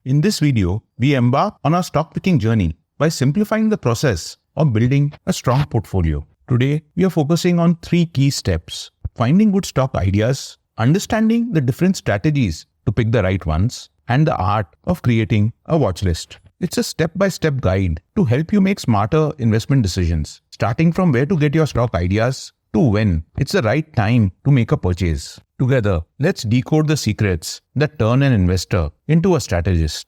In this video, we embark on our stock picking journey by simplifying the process of building a strong portfolio. Today, we are focusing on 3 key steps: finding good stock ideas, understanding the different strategies to pick the right ones, and the art of creating a watch list. It's a step-by-step guide to help you make smarter investment decisions, starting from where to get your stock ideas to when it's the right time to make a purchase. Together, let's decode the secrets that turn an investor into a strategist.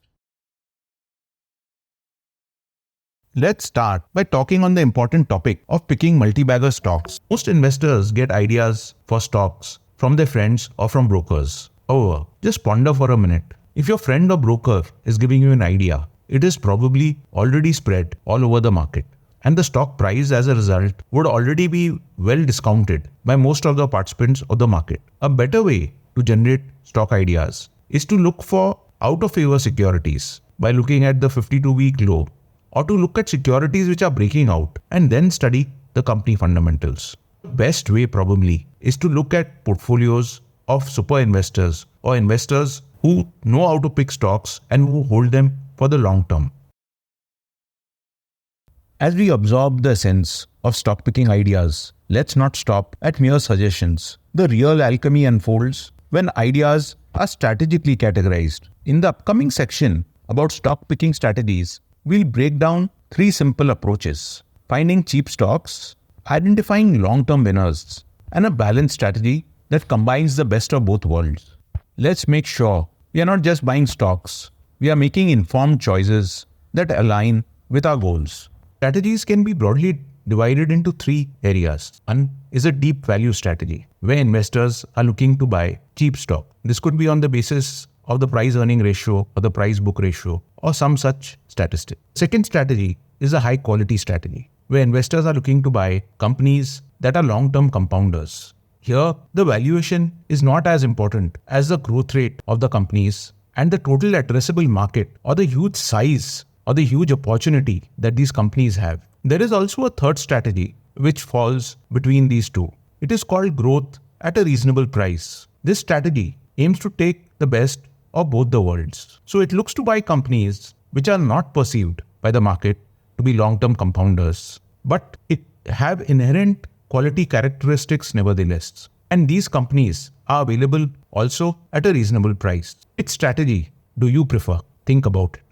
Let's start by talking on the important topic of picking multi-bagger stocks. Most investors get ideas for stocks from their friends or from brokers. However, just ponder for a minute. If your friend or broker is giving you an idea, it is probably already spread all over the market, and the stock price as a result would already be well discounted by most of the participants of the market. A better way to generate stock ideas is to look for out-of-favor securities by looking at the 52-week low, or to look at securities which are breaking out and then study the company fundamentals. The best way probably is to look at portfolios of super investors or investors who know how to pick stocks and who hold them for the long term. As we absorb the essence of stock picking ideas, let's not stop at mere suggestions. The real alchemy unfolds when ideas are strategically categorized. In the upcoming section about stock picking strategies, we'll break down 3 simple approaches: finding cheap stocks, identifying long-term winners, and a balanced strategy that combines the best of both worlds. Let's make sure we are not just buying stocks, we are making informed choices that align with our goals. Strategies can be broadly divided into 3 areas. One is a deep value strategy, where investors are looking to buy cheap stock. This could be on the basis of the price-earning ratio or the price-book ratio or some such statistic. Second strategy is a high-quality strategy, where investors are looking to buy companies that are long-term compounders. Here, the valuation is not as important as the growth rate of the companies and the total addressable market or the huge size or the huge opportunity that these companies have. There is also a third strategy which falls between these two. It is called growth at a reasonable price. This strategy aims to take the best of both the worlds. So it looks to buy companies which are not perceived by the market to be long-term compounders, but it have inherent quality characteristics nevertheless. And these companies are available also at a reasonable price. Which strategy do you prefer? Think about it.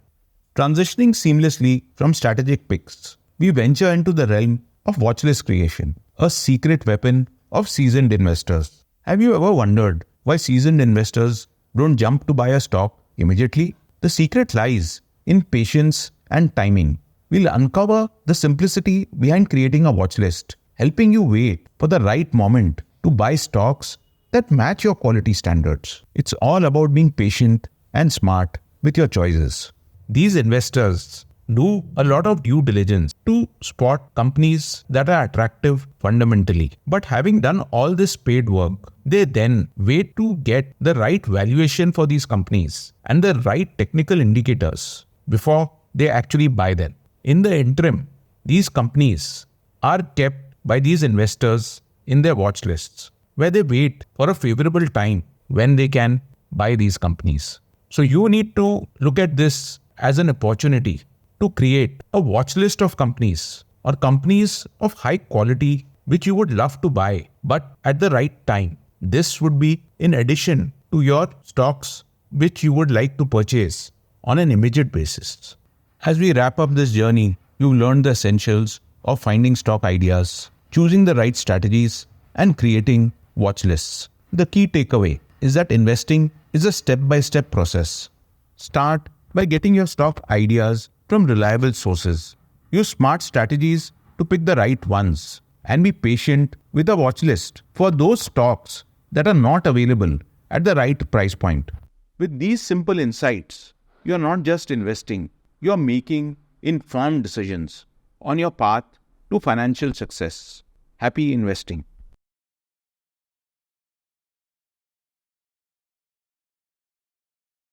Transitioning seamlessly from strategic picks, we venture into the realm of watchlist creation, a secret weapon of seasoned investors. Have you ever wondered why seasoned investors don't jump to buy a stock immediately? The secret lies in patience and timing. We'll uncover the simplicity behind creating a watchlist, helping you wait for the right moment to buy stocks that match your quality standards. It's all about being patient and smart with your choices. These investors do a lot of due diligence to spot companies that are attractive fundamentally. But having done all this paid work, they then wait to get the right valuation for these companies and the right technical indicators before they actually buy them. In the interim, these companies are kept by these investors in their watch lists, where they wait for a favorable time when they can buy these companies. So you need to look at this as an opportunity to create a watch list of companies or companies of high quality which you would love to buy, but at the right time. This would be in addition to your stocks which you would like to purchase on an immediate basis. As we wrap up this journey, you've learned the essentials of finding stock ideas, choosing the right strategies, and creating watch lists. The key takeaway is that investing is a step-by-step process. Start by getting your stock ideas from reliable sources. Use smart strategies to pick the right ones, and be patient with a watch list for those stocks that are not available at the right price point. With these simple insights, you are not just investing, you are making informed decisions on your path to financial success. Happy investing.